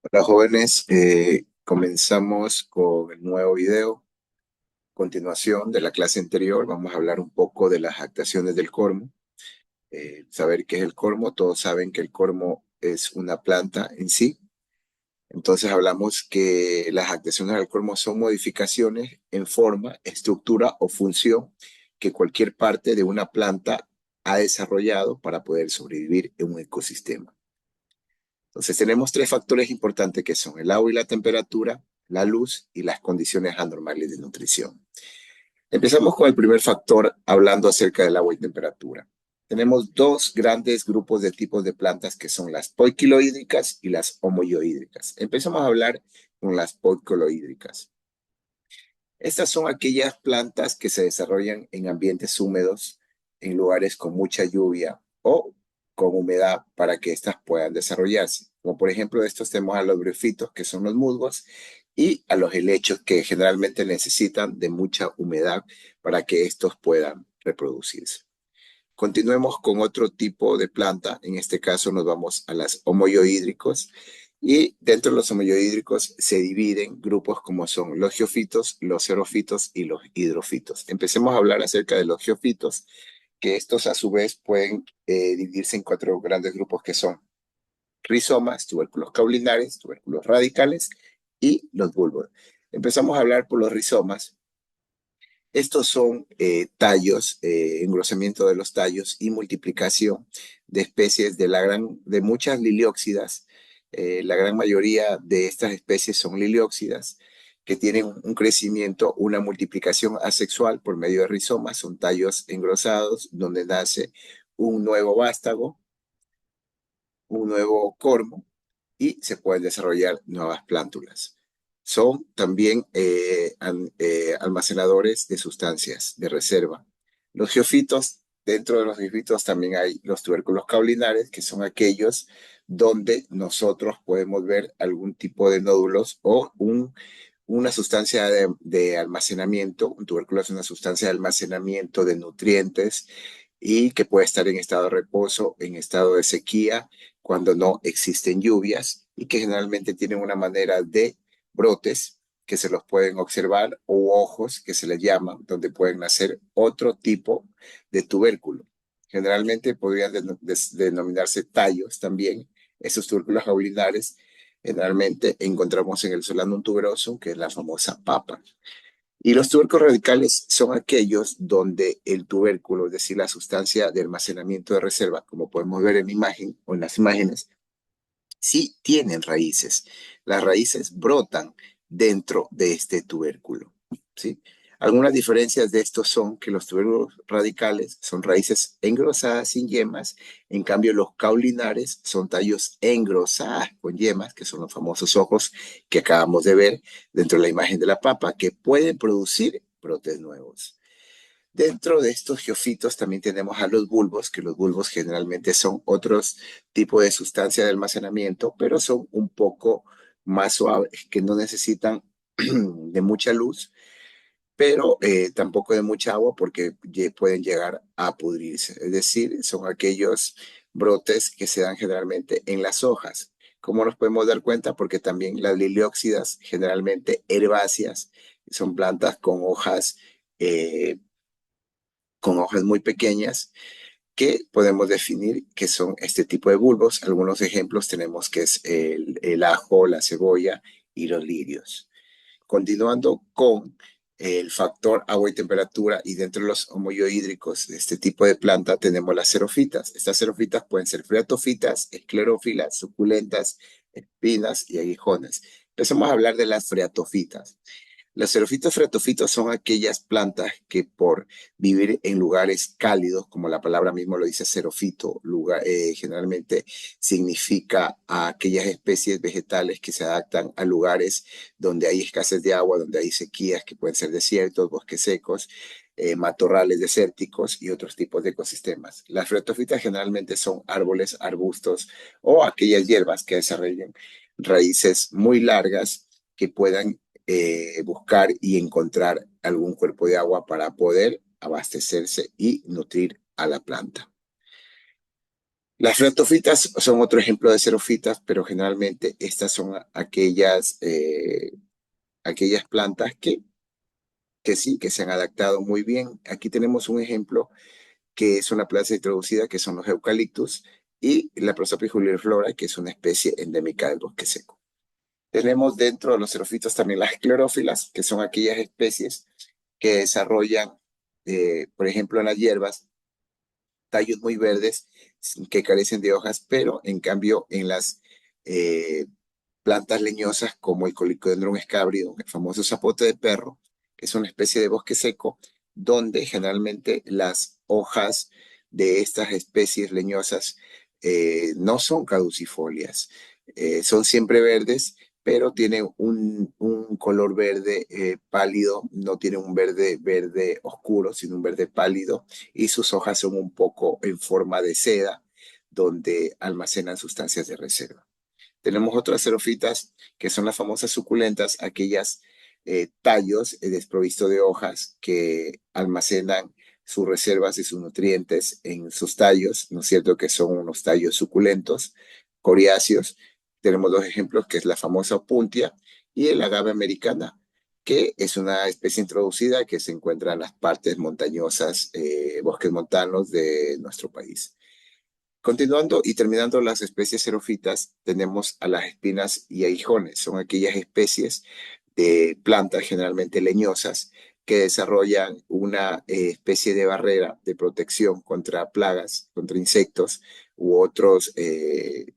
Hola jóvenes, comenzamos con el nuevo video. Continuación de la clase anterior, vamos a hablar un poco de las adaptaciones del cormo. Saber qué es el cormo, todos saben que el cormo es una planta en sí. Entonces hablamos que las adaptaciones al cormo son modificaciones en forma, estructura o función que cualquier parte de una planta ha desarrollado para poder sobrevivir en un ecosistema. Entonces tenemos tres factores importantes que son el agua y la temperatura, la luz y las condiciones anormales de nutrición. Empezamos con el primer factor hablando acerca del agua y temperatura. Tenemos dos grandes grupos de tipos de plantas que son las poiquilohídricas y las homoiohídricas. Empezamos a hablar con las poiquilohídricas. Estas son aquellas plantas que se desarrollan en ambientes húmedos, en lugares con mucha lluvia o con humedad para que éstas puedan desarrollarse. Como por ejemplo, de estos tenemos a los briófitos, que son los musgos, y a los helechos, que generalmente necesitan de mucha humedad para que estos puedan reproducirse. Continuemos con otro tipo de planta. En este caso nos vamos a las homoiohídricos. Y dentro de los homoiohídricos se dividen grupos como son los geofitos, los xerofitos y los hidrofitos. Empecemos a hablar acerca de los geofitos, que estos a su vez pueden dividirse en cuatro grandes grupos que son rizomas, tubérculos caulinares, tubérculos radicales y los bulbos. Empezamos a hablar por los rizomas. Estos son tallos, engrosamiento de los tallos y multiplicación de especies de muchas lilióxidas. La gran mayoría de estas especies son lilióxidas que tienen un crecimiento, una multiplicación asexual por medio de rizomas. Son tallos engrosados donde nace un nuevo vástago, un nuevo cormo y se pueden desarrollar nuevas plántulas. Son también almacenadores de sustancias de reserva. Los geofitos, dentro de los geofitos también hay los tubérculos caulinares, que son aquellos donde nosotros podemos ver algún tipo de nódulos o una sustancia de almacenamiento. Un tubérculo es una sustancia de almacenamiento de nutrientes y que puede estar en estado de reposo, en estado de sequía, cuando no existen lluvias y que generalmente tienen una manera de brotes que se los pueden observar o ojos que se les llama, donde pueden nacer otro tipo de tubérculo. Generalmente podrían denominarse tallos también, esos tubérculos caulinares. Generalmente encontramos en el Solanum tuberosum, que es la famosa papa. Y los tubérculos radicales son aquellos donde el tubérculo, es decir, la sustancia de almacenamiento de reserva, como podemos ver en la imagen o en las imágenes, sí tienen raíces. Las raíces brotan dentro de este tubérculo, ¿sí? Algunas diferencias de estos son que los tubérculos radicales son raíces engrosadas sin yemas, en cambio los caulinares son tallos engrosadas con yemas, que son los famosos ojos que acabamos de ver dentro de la imagen de la papa, que pueden producir brotes nuevos. Dentro de estos geofitos también tenemos a los bulbos, que los bulbos generalmente son otros tipos de sustancia de almacenamiento, pero son un poco más suaves, que no necesitan de mucha luz, pero tampoco de mucha agua porque pueden llegar a pudrirse. Es decir, son aquellos brotes que se dan generalmente en las hojas. ¿Cómo nos podemos dar cuenta? Porque también las lilióxidas, generalmente herbáceas, son plantas eh, con hojas muy pequeñas que podemos definir que son este tipo de bulbos. Algunos ejemplos tenemos que es el ajo, la cebolla y los lirios. Continuando con el factor agua y temperatura, y dentro de los homoiohídricos de este tipo de planta tenemos las xerofitas. Estas xerofitas pueden ser freatofitas, esclerófilas, suculentas, espinas y aguijones. Empezamos a hablar de las freatofitas. Las xerofitas fratofitas son aquellas plantas que por vivir en lugares cálidos, como la palabra mismo lo dice, xerofito, generalmente significa a aquellas especies vegetales que se adaptan a lugares donde hay escasez de agua, donde hay sequías, que pueden ser desiertos, bosques secos, matorrales desérticos y otros tipos de ecosistemas. Las fratofitas generalmente son árboles, arbustos o aquellas hierbas que desarrollan raíces muy largas que puedan buscar y encontrar algún cuerpo de agua para poder abastecerse y nutrir a la planta. Las flatofitas son otro ejemplo de xerofitas, pero generalmente estas son aquellas plantas que sí, que se han adaptado muy bien. Aquí tenemos un ejemplo que es una planta introducida, que son los eucaliptus, y la Prosopis juliflora, que es una especie endémica del bosque seco. Tenemos dentro de los xerofitos también las clorófilas, que son aquellas especies que desarrollan, por ejemplo, en las hierbas, tallos muy verdes que carecen de hojas, pero en cambio en las eh, plantas leñosas como el Colicodendron escabrido, el famoso zapote de perro, que es una especie de bosque seco, donde generalmente las hojas de estas especies leñosas no son caducifolias, son siempre verdes, pero tienen un color verde pálido, no tienen un verde oscuro, sino un verde pálido, y sus hojas son un poco en forma de seda, donde almacenan sustancias de reserva. Tenemos otras xerofitas que son las famosas suculentas, aquellas tallos desprovistos de hojas que almacenan sus reservas y sus nutrientes en sus tallos, ¿no es cierto? Que son unos tallos suculentos, coriáceos. Tenemos dos ejemplos, que es la famosa opuntia y el agave americana, que es una especie introducida que se encuentra en las partes montañosas, bosques montanos de nuestro país. Continuando y terminando las especies xerofitas, tenemos a las espinas y aguijones. Son aquellas especies de plantas generalmente leñosas que desarrollan una especie de barrera de protección contra plagas, contra insectos u otros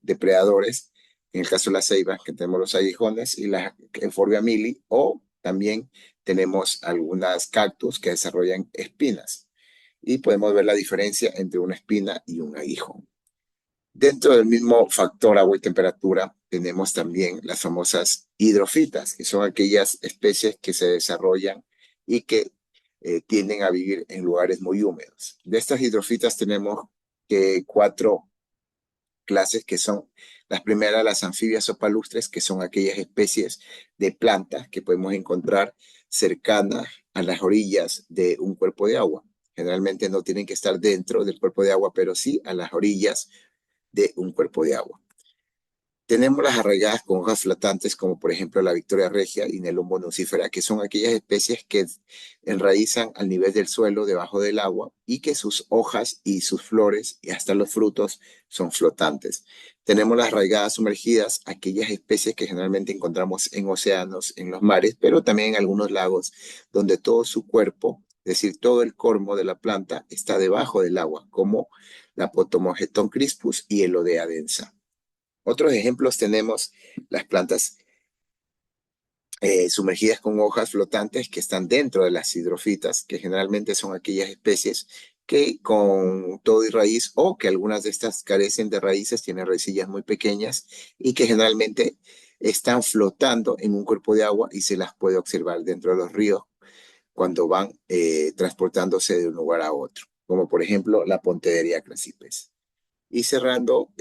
depredadores. En el caso de las ceibas, que tenemos los aguijones y la Euphorbia mili, o también tenemos algunas cactus que desarrollan espinas. Y podemos ver la diferencia entre una espina y un aguijón. Dentro del mismo factor agua y temperatura, tenemos también las famosas hidrofitas, que son aquellas especies que se desarrollan y que tienden a vivir en lugares muy húmedos. De estas hidrofitas tenemos cuatro clases, que son las primeras, las anfibias o palustres, que son aquellas especies de plantas que podemos encontrar cercanas a las orillas de un cuerpo de agua. Generalmente no tienen que estar dentro del cuerpo de agua, pero sí a las orillas de un cuerpo de agua. Tenemos las arraigadas con hojas flotantes, como por ejemplo la Victoria regia y Nelumbo nucifera, que son aquellas especies que enraizan al nivel del suelo, debajo del agua, y que sus hojas y sus flores y hasta los frutos son flotantes. Tenemos las arraigadas sumergidas, aquellas especies que generalmente encontramos en océanos, en los mares, pero también en algunos lagos, donde todo su cuerpo, es decir, todo el cormo de la planta, está debajo del agua, como la Potomogeton crispus y el Odea densa. Otros ejemplos tenemos las plantas sumergidas con hojas flotantes que están dentro de las hidrofitas, que generalmente son aquellas especies que con todo y raíz, o que algunas de estas carecen de raíces, tienen raicillas muy pequeñas y que generalmente están flotando en un cuerpo de agua y se las puede observar dentro de los ríos cuando van transportándose de un lugar a otro, como por ejemplo la Pontederia crassipes. Y cerrando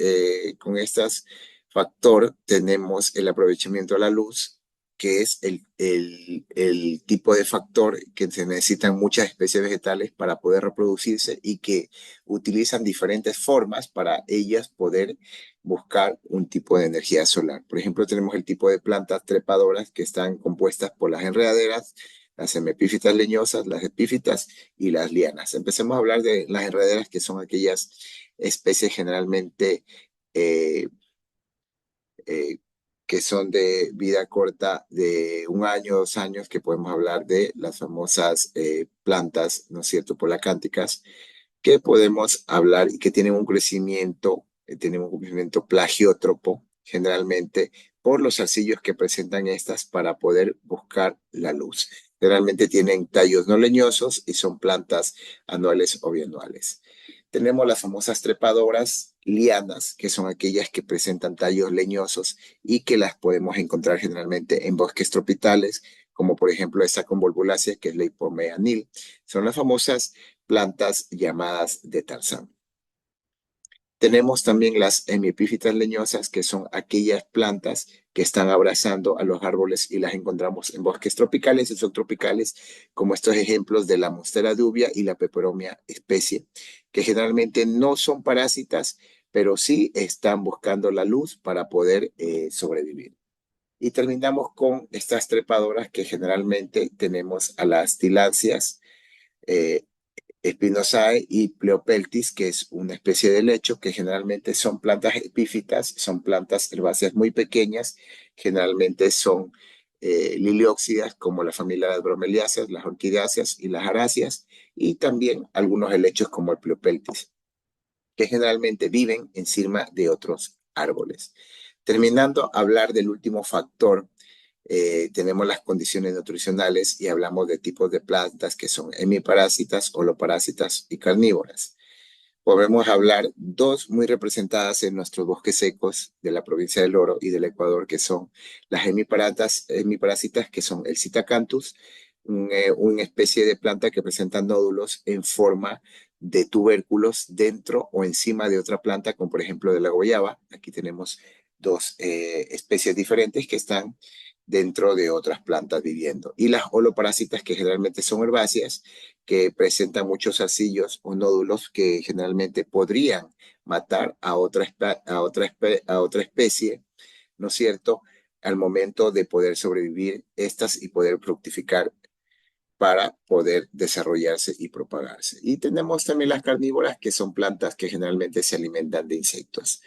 con estos factor, tenemos el aprovechamiento de la luz, que es el tipo de factor que se necesitan muchas especies vegetales para poder reproducirse y que utilizan diferentes formas para ellas poder buscar un tipo de energía solar. Por ejemplo, tenemos el tipo de plantas trepadoras que están compuestas por las enredaderas, las hemipífitas leñosas, las epífitas y las lianas. Empecemos a hablar de las enredaderas, que son aquellas especies generalmente eh, eh, que son de vida corta de 1 año, 2 años, que podemos hablar de las famosas plantas, ¿no es cierto?, polacánticas, que podemos hablar y que tienen un crecimiento plagiótropo, generalmente por los arcillos que presentan estas para poder buscar la luz. Generalmente tienen tallos no leñosos y son plantas anuales o bianuales. Tenemos las famosas trepadoras lianas, que son aquellas que presentan tallos leñosos y que las podemos encontrar generalmente en bosques tropicales, como por ejemplo esta convolvulaceae, que es la Hipomea nil. Son las famosas plantas llamadas de Tarzán. Tenemos también las hemiepífitas leñosas, que son aquellas plantas que están abrazando a los árboles y las encontramos en bosques tropicales y subtropicales, como estos ejemplos de la Monstera dubia y la Peperomia especie, que generalmente no son parásitas, pero sí están buscando la luz para poder sobrevivir. Y terminamos con estas trepadoras que generalmente tenemos a las tiláceas, eh, Spinosae y Pleopeltis, que es una especie de lecho que generalmente son plantas epífitas, son plantas herbáceas muy pequeñas, generalmente son lilióxidas como la familia de las bromeliáceas, las orquidáceas y las aráceas, y también algunos helechos como el Pleopeltis, que generalmente viven encima de otros árboles. Terminando a hablar del último factor, tenemos las condiciones nutricionales y hablamos de tipos de plantas que son hemiparásitas, holoparásitas y carnívoras. Podemos hablar dos muy representadas en nuestros bosques secos de la provincia del Oro y del Ecuador, que son las hemiparásitas, que son el Citacanthus, una especie de planta que presenta nódulos en forma de tubérculos dentro o encima de otra planta, como por ejemplo de la guayaba. Aquí tenemos dos especies diferentes que están dentro de otras plantas viviendo. Y las holoparásitas, que generalmente son herbáceas, que presentan muchos zarcillos o nódulos que generalmente podrían matar a otra especie, ¿no es cierto?, al momento de poder sobrevivir estas y poder fructificar para poder desarrollarse y propagarse. Y tenemos también las carnívoras, que son plantas que generalmente se alimentan de insectos.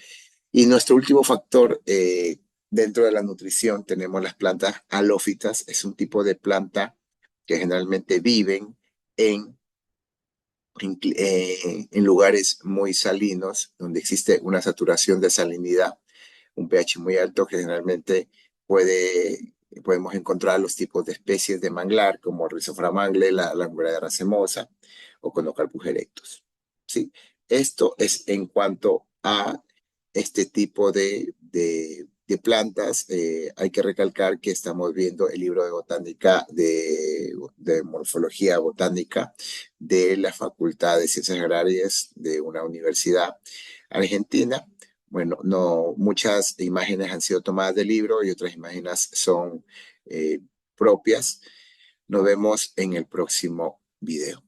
Y nuestro último factor dentro de la nutrición tenemos las plantas halófitas. Es un tipo de planta que generalmente viven en en lugares muy salinos, donde existe una saturación de salinidad, un pH muy alto, que generalmente podemos encontrar los tipos de especies de manglar, como Rhizophragma mangle, la langurada racemosa o Conocarpus erectus. ¿Sí? Esto es en cuanto a este tipo de plantas. Hay que recalcar que estamos viendo el libro de botánica, de morfología botánica de la Facultad de Ciencias Agrarias de una universidad argentina. Bueno, no, muchas imágenes han sido tomadas del libro y otras imágenes son propias. Nos vemos en el próximo video.